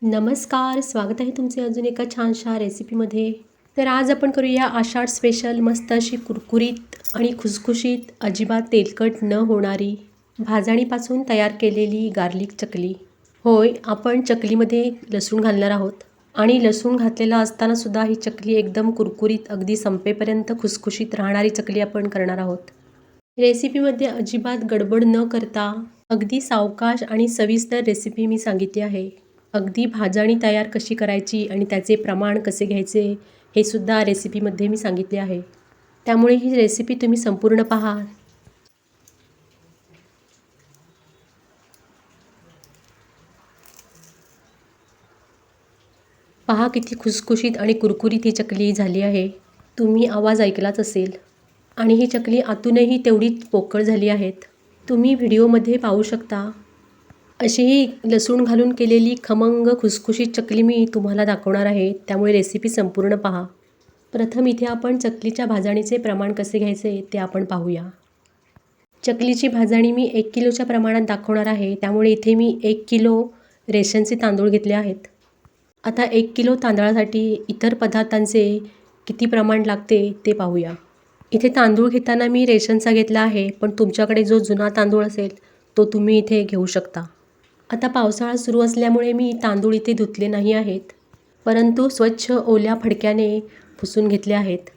नमस्कार, स्वागत आहे तुमचे अजून एका छानशा रेसिपीमध्ये. तर आज आपण करूया आषाढ स्पेशल मस्त अशी कुरकुरीत आणि खुसखुशीत, अजिबात तेलकट न होणारी भाजणीपासून तयार केलेली गार्लिक चकली. होय, आपण चकलीमध्ये लसूण घालणार आहोत आणि लसूण घातलेला असताना सुद्धा ही चकली एकदम कुरकुरीत, अगदी संपेपर्यंत खुसखुशीत राहणारी चकली आपण करणार आहोत. रेसिपीमध्ये अजिबात गडबड न करता अगदी सावकाश आणि सविस्तर रेसिपी मी सांगितली आहे. अगदी भाजणी तयार कशी करायची आणि त्याचे प्रमाण कसे घ्यायचे हे सुद्धा रेसिपीमध्ये मी सांगितले आहे. त्यामुळे ही रेसिपी तुम्ही संपूर्ण पहा. पहा किती खुसखुशीत आणि कुरकुरीत ही चकली झाली आहे. तुम्ही आवाज ऐकलाच असेल. आणि ही चकली आतूनही तेवढीच पोकळ झाली आहेत. तुम्ही व्हिडिओमध्ये पाहू शकता. अशी ही लसूण घालून केलेली खमंग खुसखुशीत चकली मी तुम्हाला दाखवणार आहे. त्यामुळे रेसिपी संपूर्ण पहा. प्रथम इथे आपण चकलीच्या भाजणीचे प्रमाण कसे घ्यायचे ते आपण पाहूया. चकलीची भाजणी मी 1 किलोच्या प्रमाणात दाखवणार आहे. त्यामुळे इथे मी 1 किलो रेशनचे तांदूळ घेतले आहेत. आता 1 किलो तांदळासाठी इतर पदार्थांचे किती प्रमाण लागते ते पाहूया. इथे तांदूळ घेताना मी रेशनचा घेतला आहे, पण तुमच्याकडे जो जुना तांदूळ असेल तो तुम्ही इथे घेऊ शकता. आता पावसाळा सुरू असल्यामुळे मी तांदूळ इथे धुतले नाही आहेत, परंतु स्वच्छ ओल्या फडक्याने पुसून घेतले आहेत.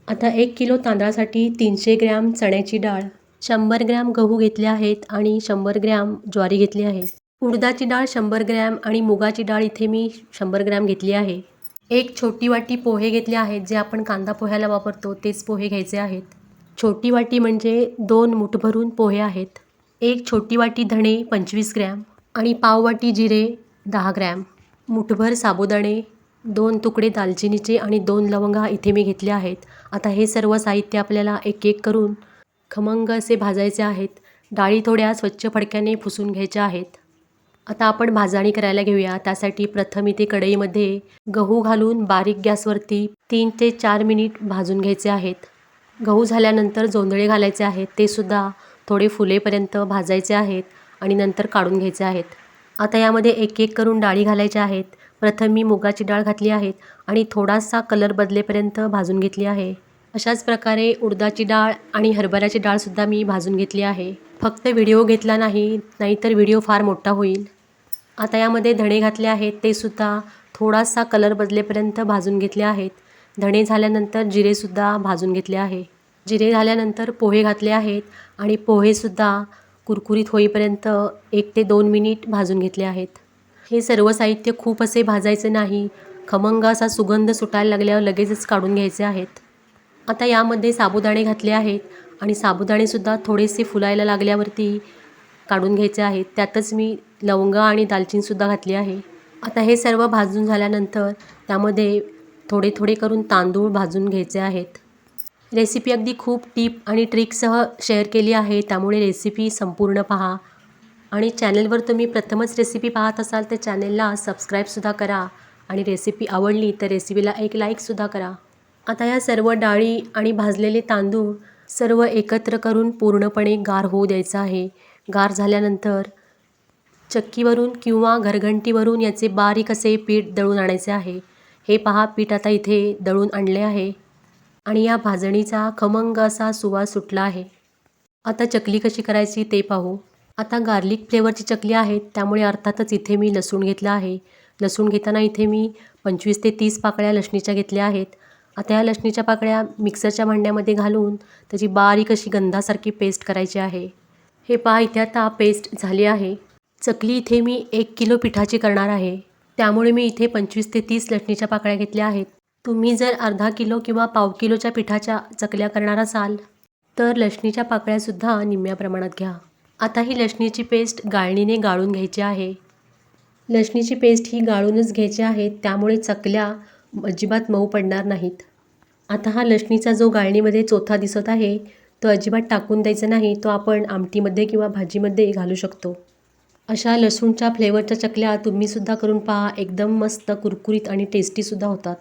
आता 1 किलो तांदळासाठी 300 ग्रॅम चण्याची डाळ, 100 ग्रॅम गहू घेतले आहेत आणि 100 ग्रॅम ज्वारी घेतली आहे. उडदाची डाळ 100 ग्रॅम आणि मुगाची डाळ इथे मी 100 ग्रॅम घेतली आहे. एक छोटी वाटी पोहे घेतले आहेत, जे आपण कांदा पोह्याला वापरतो तेच पोहे घ्यायचे आहेत. छोटी वाटी म्हणजे 2 मूठ भरून पोहे आहेत. एक छोटी वाटी धणे 25 ग्रॅम आणि पाव वाटी जिरे 10 ग्रॅम, मुठभर साबुदाणे, 2 तुकडे दालचिनीचे आणि 2 लवंगा इथे मी घेतले आहेत. आता हे सर्व साहित्य आपल्याला एक एक करून खमंग असे भाजायचे आहेत. डाळी थोड्या स्वच्छ फडक्याने पुसून घ्यायच्या आहेत. आता आपण भाजणी करायला घेऊया. त्यासाठी प्रथम इथे कढईमध्ये गहू घालून बारीक गॅसवरती 3 ते 4 मिनिट भाजून घ्यायचे आहेत. गहू झाल्यानंतर जोंधळे घालायचे आहेत. ते सुद्धा थोडे फुलेपर्यंत भाजायचे आहेत आणि नंतर काढून घ्यायचे आहेत. आता यामध्ये एक एक करून डाळी घालायच्या आहेत. प्रथम मी मुगाची डाळ घातली आहे आणि थोडासा कलर बदलेपर्यंत भाजून घेतली आहे. अशाच प्रकारे उडदाची डाळ आणि हरभऱ्याची डाळसुद्धा मी भाजून घेतली आहे. फक्त व्हिडिओ घेतला नाही, नाहीतर व्हिडिओ फार मोठा होईल. आता यामध्ये धणे घातले आहेत. ते सुद्धा थोडासा कलर बदलेपर्यंत भाजून घेतले आहेत. धणे झाल्यानंतर जिरेसुद्धा भाजून घेतले आहे. जिरे झाल्यानंतर पोहे घातले आहेत आणि पोहेसुद्धा कुरकुरीत होईपर्यंत 1 ते 2 मिनिट भाजून घेतले आहेत. हे सर्व साहित्य खूप असे भाजायचे नाही. खमंग असा सुगंध सुटायला लागल्यावर लगेचच काढून घ्यायचे आहेत. आता यामध्ये साबुदाणे घातले आहेत आणि साबुदाणेसुद्धा थोडेसे फुलायला लागल्यावरती काढून घ्यायचे आहेत. त्यातच मी लवंगा आणि दालचिनीसुद्धा घातली आहे. आता हे सर्व भाजून झाल्यानंतर त्यामध्ये थोडे थोडे करून तांदूळ भाजून घ्यायचे आहेत. रेसिपी अगदी खूप टिप आणि ट्रिकसह शेअर केली आहे, त्यामुळे रेसिपी संपूर्ण पहा. आणि चॅनलवर तुम्ही प्रथमच रेसिपी पाहत असाल तर चॅनलला सबस्क्राईबसुद्धा करा आणि रेसिपी आवडली तर रेसिपीला एक लाईकसुद्धा करा. आता या सर्व डाळी आणि भाजलेले तांदूळ सर्व एकत्र करून पूर्णपणे गार होऊ द्यायचं आहे. गार झाल्यानंतर चक्कीवरून किंवा घरघंटीवरून याचे बारीक असे पीठ दळून आणायचे आहे. हे पहा, पीठ आता इथे दळून आणले आहे आणि या भाजणीचा खमंग असा सुवास सुटला आहे. आता चकली कशी करायची ते पाहू. आता गार्लिक फ्लेवरची चकली आहे, त्यामुळे अर्थातच इथे मी लसूण घेतला आहे. लसूण घेताना इथे मी 25 ते 30 पाकळ्या लसणीच्या घेतल्या आहेत. आता या लसणीच्या पाकळ्या मिक्सरच्या भांड्यामध्ये घालून त्याची बारीक अशी गंधासारखी पेस्ट करायची आहे. हे पहा, इथे आता पेस्ट झाली आहे. चकली इथे मी 1 किलो पिठाची करणार आहे, त्यामुळे मी इथे 25 ते 30 लसणीच्या पाकळ्या घेतल्या आहेत. तुम्ही जर अर्धा किलो किंवा पाव किलोच्या पिठाच्या चकल्या करणार असाल तर लसणीच्या पाकळ्यासुद्धा निम्म्या प्रमाणात घ्या. आता ही लसणीची पेस्ट गाळणीने गाळून घ्यायची आहे. लसणीची पेस्ट ही गाळूनच घ्यायची आहे, त्यामुळे चकल्या अजिबात मऊ पडणार नाहीत. आता हा लसणीचा जो गाळणीमध्ये चोथा दिसत आहे तो अजिबात टाकून द्यायचा नाही. तो आपण आमटीमध्ये किंवा भाजीमध्ये घालू शकतो. अशा लसूणच्या फ्लेवरच्या चकल्या तुम्हीसुद्धा करून पहा. एकदम मस्त कुरकुरीत आणि टेस्टीसुद्धा होतात.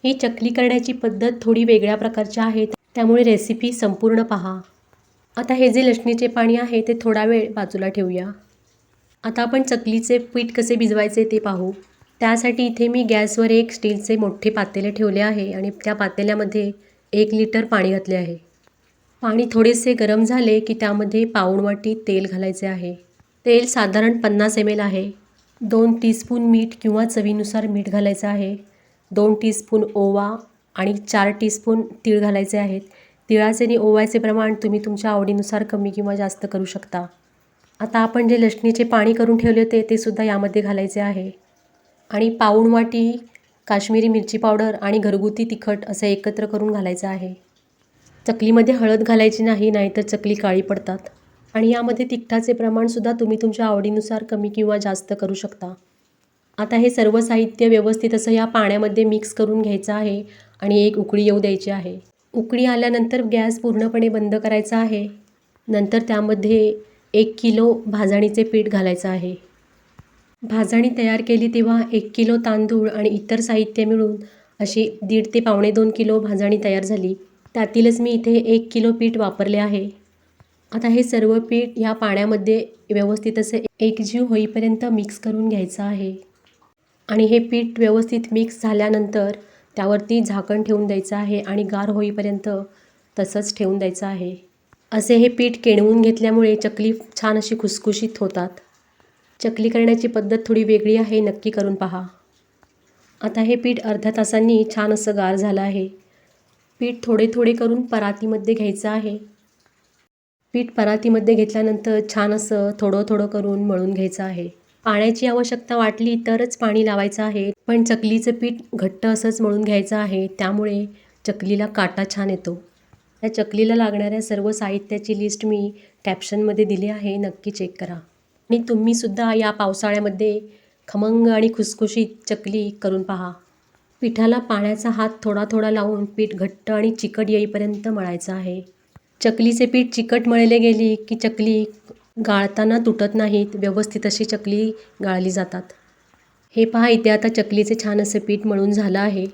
ही चकली करण्याची पद्धत थोडी वेगळ्या प्रकारची आहे, त्यामुळे रेसिपी संपूर्ण पहा. आता हे जे लसणीचे पाणी आहे ते थोडा वेळ बाजूला ठेवूया. आता आपण चकलीचे पीठ कसे भिजवायचे ते पाहू. त्यासाठी इथे मी गॅसवर एक स्टीलचे मोठे पातेले ठेवले आहे आणि त्या पातेल्यामध्ये 1 लिटर पाणी घातले आहे. पाणी थोडेसे गरम झाले की त्यामध्ये पाऊण वाटी तेल घालायचे आहे. तेल साधारण 50 ml आहे. 2 टीस्पून मीठ किंवा चवीनुसार मीठ घालायचं आहे. 2 टीस्पून ओवा आणि 4 टीस्पून तीळ घालायचे आहेत. तिळाचे आणि ओव्याचे प्रमाण तुम्ही तुमच्या आवडीनुसार कमी किंवा जास्त करू शकता. आता आपण जे लसणीचे पाणी करून ठेवले होते ते सुद्धा यामध्ये घालायचे आहे आणि पाऊण वाटी काश्मीरी मिरची पावडर आणि घरगुती तिखट असं एकत्र करून घालायचं आहे. चकलीमध्ये हळद घालायची नाही, नाहीतर चकली काळी पडतात. आणि यामध्ये तिखटाचे प्रमाणसुद्धा तुम्ही तुमच्या आवडीनुसार कमी किंवा जास्त करू शकता. आता हे सर्व साहित्य व्यवस्थित असं या पाण्यामध्ये मिक्स करून घ्यायचं आहे आणि एक उकळी येऊ द्यायची आहे. उकळी आल्यानंतर गॅस पूर्णपणे बंद करायचा आहे. नंतर त्यामध्ये 1 किलो भाजणीचे पीठ घालायचं आहे. भाजणी तयार केली तेव्हा 1 किलो तांदूळ आणि इतर साहित्य मिळून अशी 1.5 ते पावणे 2 किलो भाजणी तयार झाली. त्यातीलच मी इथे 1 किलो पीठ वापरले आहे. आता हे सर्व पीठ ह्या पाण्यामध्ये व्यवस्थित असे एकजीव होईपर्यंत मिक्स करून घ्यायचं आहे. आणि हे पीठ व्यवस्थित मिक्स झाल्यानंतर त्यावरती झाकण ठेवून द्यायचं आहे आणि गार होईपर्यंत तसंच ठेवून द्यायचं आहे. असे हे पीठ केणवून घेतल्यामुळे चकली छान अशी खुसखुशीत होतात. चकली करण्याची पद्धत थोडी वेगळी आहे, नक्की करून पहा. आता हे पीठ अर्ध्या तासांनी छान असं गार झालं आहे. पीठ थोडे थोडे करून परातीमध्ये घ्यायचं आहे. पीठ परातीमध्ये घेतल्यानंतर छान असं थोडं थोडं करून मळून घ्यायचं आहे. पाण्याची आवश्यकता वाटली तरच पाणी लावायचं आहे, पण चकलीचं पीठ घट्ट असंच मळून घ्यायचं आहे. त्यामुळे चकलीला काटा छान येतो. या चकलीला लागणाऱ्या सर्व साहित्याची लिस्ट मी कॅप्शनमध्ये दिली आहे, नक्की चेक करा. आणि तुम्हीसुद्धा या पावसाळ्यामध्ये खमंग आणि खुसखुशीत चकली करून पहा. पिठाला पाण्याचा हात थोडा थोडा लावून पीठ घट्ट आणि चिकट येईपर्यंत मळायचं आहे. चकलीचे पीठ चिकट मळले गेली की चकली गाळताना तुटत नाहीत, व्यवस्थित अशी चकली गाळली जातात. हे पहा, इथे आता चकलीचे छान असे पीठ मळून झालं आहे.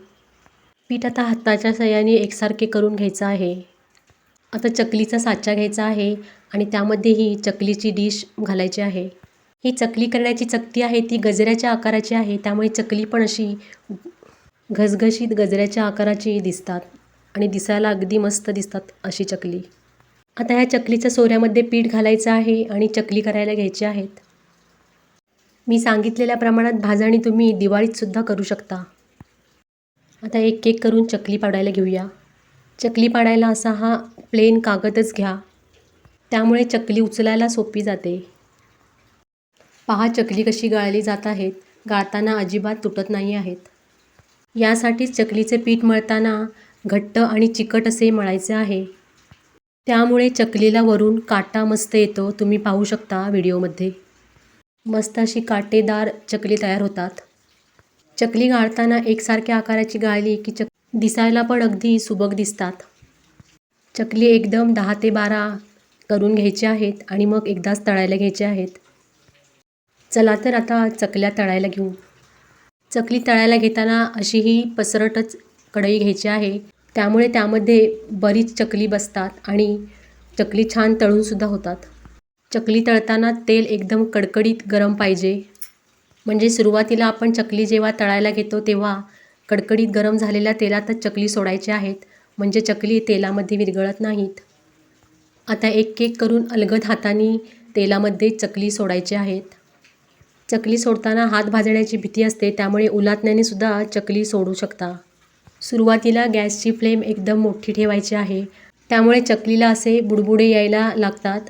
पीठ आता हाताच्या साहाय्याने एकसारखे करून घ्यायचं आहे. आता चकलीचा साचा घ्यायचा आहे आणि त्यामध्ये ही चकलीची डिश घालायची आहे. ही चकली करण्याची चकती आहे ती गजऱ्याच्या आकाराची आहे, त्यामुळे चकली पण अशी घसघशीत गजऱ्याच्या आकाराची दिसतात आणि दिसायला अगदी मस्त दिसतात अशी चकली. आता ह्या चकलीच्या सोऱ्यामध्ये पीठ घालायचं आहे आणि चकली करायला घ्यायची आहेत. मी सांगितलेल्या प्रमाणात भाजणी तुम्ही दिवाळीतसुद्धा करू शकता. आता एक एक करून चकली पाडायला घेऊया. चकली पाडायला असा हा प्लेन कागदच घ्या, त्यामुळे चकली उचलायला सोपी जाते. पहा चकली कशी गाळली जात आहेत, गाळताना अजिबात तुटत नाही आहेत. यासाठीच चकलीचे पीठ मळताना घट्ट आणि चिकट असे मळायचे आहे. त्यामुळे चकलीला वरून काटा मस्त येतो. तुम्ही पाहू शकता व्हिडिओमध्ये. मस्त अशी काटेदार चकली तयार होतात. चकली गाळताना एकसारख्या आकाराची गाळली की दिसायला पण अगदी सुबक दिसतात. चकली एकदम 10 ते 12 करून घ्यायचे आहेत आणि मग एकदाच तळायला घ्यायचे आहेत. चला तर आता चकल्या तळायला घेऊ. चकली तळायला घेताना अशी ही पसरटच कढई घ्यायची आहे, त्यामुळे त्यामध्ये बरीच चकली बसतात आणि चकली छान तळूनसुद्धा होतात. चकली तळताना तेल एकदम कडकडीत गरम पाहिजे. म्हणजे सुरुवातीला आपण चकली जेव्हा तळायला घेतो तेव्हा कडकडीत गरम झालेल्या तेलातच चकली सोडायची आहेत, म्हणजे चकली तेलामध्ये विरघळत नाहीत. आता एक एक करून अलगद हाताने तेलामध्ये चकली सोडायची आहेत. चकली सोडताना हात भाजण्याची भीती असते, त्यामुळे उलाटण्याने सुद्धा चकली सोडू शकता. सुरुवातीला गॅसची फ्लेम एकदम मोठी ठेवायची आहे, त्यामुळे चकलीला असे बुडबुडे यायला लागतात.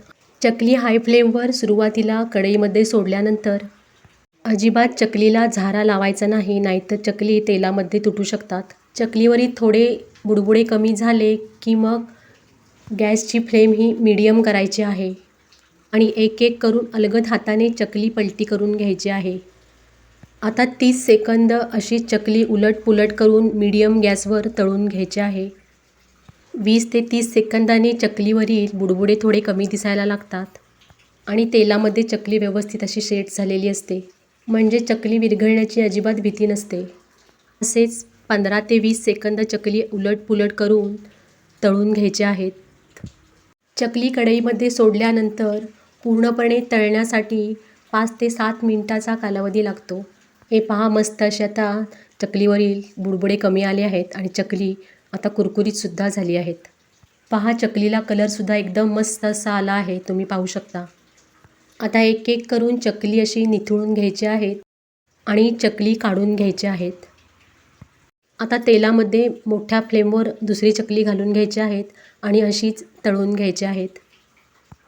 चकली हाय फ्लेमवर सुरुवातीला कढईमध्ये सोडल्यानंतर अजिबात चकलीला झारा लावायचा नाही, नाहीतर चकली तेलामध्ये तुटू शकतात. चकलीवरील थोडे बुडबुडे कमी झाले की मग गॅसची फ्लेम ही मीडियम करायची आहे आणि एक एक करून अलगद हाताने चकली पलटी करून घ्यायची आहे. आता 30 सेकंद अशी चकली उलटपुलट करून मीडियम गॅसवर तळून घ्यायची आहे. 20 ते 30 सेकंदांनी चकलीवरील बुडबुडे थोडे कमी दिसायला लागतात आणि तेलामध्ये चकली व्यवस्थित अशी सेट झालेली असते, म्हणजे चकली विरघळण्याची अजिबात भीती नसते. असेच 15 ते 20 सेकंद चकली उलटपुलट करून तळून घ्यायचे आहेत. चकली कढईमध्ये सोडल्यानंतर पूर्णपणे तळण्यासाठी 5 ते 7 मिनिटाचा कालावधी लागतो. हे पहा, मस्त असे आता चकलीवरील बुडबुडे कमी आले आहेत आणि चकली आता कुरकुरीतसुद्धा झाली आहेत. पहा, चकलीला कलरसुद्धा एकदम मस्त असा आला आहे, तुम्ही पाहू शकता. आता एक एक करून चकली अशी निथळून घ्यायची आहेत आणि चकली काढून घ्यायची आहेत. आता तेलामध्ये मोठ्या फ्लेमवर दुसरी चकली घालून घ्यायची आहेत आणि अशीच तळून घ्यायची आहेत.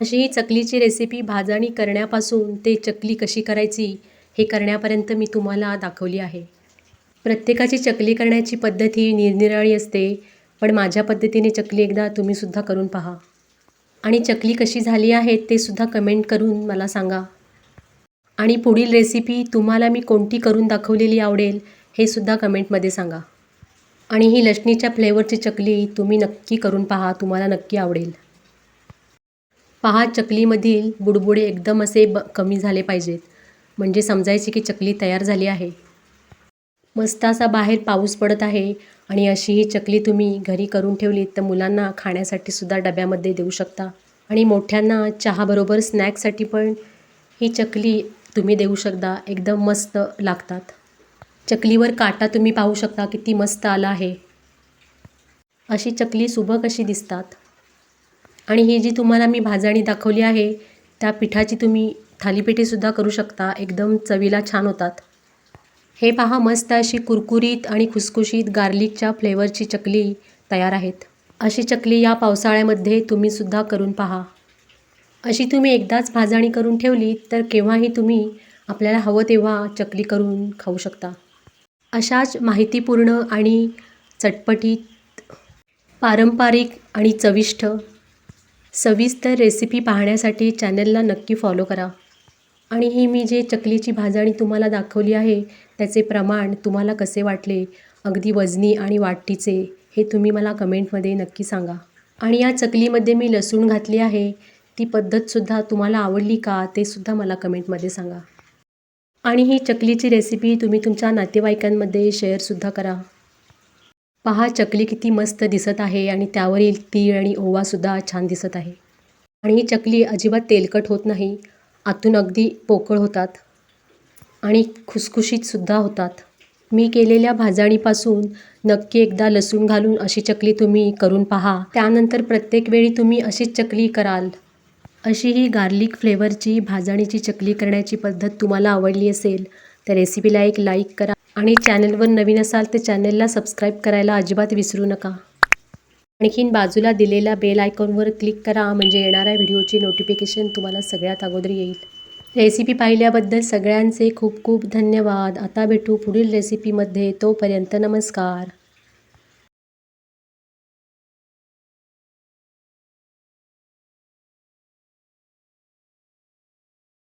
अशी ही चकलीची रेसिपी भाजणी करण्यापासून ते चकली कशी करायची हे करण्यापर्यंत मी तुम्हाला दाखवली आहे. प्रत्येकाची चकली करण्याची पद्धत ही निरनिराळी असते, पण माझ्या पद्धतीने चकली एकदा तुम्हीसुद्धा करून पहा आणि चकली कशी झाली आहे ते सुद्धा कमेंट करून मला सांगा. आणि पुढील रेसिपी तुम्हाला मी कोणती करून दाखवलेली आवडेल हे सुद्धा कमेंटमध्ये सांगा. आणि ही लसणीच्या फ्लेवरची चकली तुम्ही नक्की करून पहा, तुम्हाला नक्की आवडेल. पहा, चकलीमधील बुडबुडे एकदम असे कमी झाले पाहिजेत, म्हणजे समजायचे की चकली तयार झाली आहे. मस्त असा बाहेर पाऊस पडत आहे आणि अशी ही चकली तुम्ही घरी करून ठेवलीत तर मुलांना खाण्यासाठी सुद्धा डब्यामध्ये देऊ शकता आणि मोठ्यांना चहाबरोबर स्नॅक्ससाठी पण ही चकली तुम्ही देऊ शकता. एकदम मस्त लागतात. चकलीवर काटा तुम्ही पाहू शकता किती मस्त आला आहे. अशी चकली सुबक अशी दिसतात. आणि ही जी तुम्हाला मी भाजणी दाखवली आहे त्या पिठाची तुम्ही थालीपीठेसुद्धा करू शकता, एकदम चवीला छान होतात. हे पहा, मस्त अशी कुरकुरीत आणि खुसखुशीत गार्लिकच्या फ्लेवरची चकली तयार आहेत. अशी चकली या पावसाळ्यामध्ये तुम्हीसुद्धा करून पहा. अशी तुम्ही एकदाच भाजणी करून ठेवली तर केव्हाही तुम्ही आपल्याला हवं तेव्हा चकली करून खाऊ शकता. अशाच माहितीपूर्ण आणि चटपटीत, पारंपरिक आणि चविष्ट सविस्तर रेसिपी पाहण्यासाठी चॅनलला नक्की फॉलो करा. आणि ही मी जे चकलीची भाजणी तुम्हाला दाखवली आहे त्याचे प्रमाण तुम्हाला कसे वाटले, अगदी वजनी आणि वाटीचे, हे तुम्ही मला कमेंटमध्ये नक्की सांगा. आणि या चकलीमध्ये मी लसूण घातली आहे, ती पद्धतसुद्धा तुम्हाला आवडली का ते सुद्धा मला कमेंटमध्ये सांगा. आणि ही चकलीची रेसिपी तुम्ही तुमच्या नातेवाईकांमध्ये शेअरसुद्धा करा. पहा, चकली किती मस्त दिसत आहे आणि त्यावरील तीळ आणि ओवासुद्धा छान दिसत आहे. आणि ही चकली अजिबात तेलकट होत नाही, आतून अगदी पोकळ होतात आणि खुसखुशीतसुद्धा होतात. मी केलेल्या भाजणीपासून नक्की एकदा लसूण घालून अशी चकली तुम्ही करून पहा. त्यानंतर प्रत्येक वेळी तुम्ही अशीच चकली कराल. अशी ही गार्लिक फ्लेवरची भाजणीची चकली करण्याची पद्धत तुम्हाला आवडली असेल तर रेसिपीला एक लाईक करा आणि चॅनलवर नवीन असाल तर चॅनलला सबस्क्राईब करायला अजिबात विसरू नका. आणखीन बाजूला दिलेल्या बेल आयकॉनवर क्लिक करा, म्हणजे येणाऱ्या व्हिडिओची नोटिफिकेशन तुम्हाला सगळ्यात अगोदर येईल. रेसिपी पाहिल्याबद्दल सगळ्यांचे खूप खूप धन्यवाद. आता भेटू पुढील रेसिपीमध्ये. तोपर्यंत नमस्कार.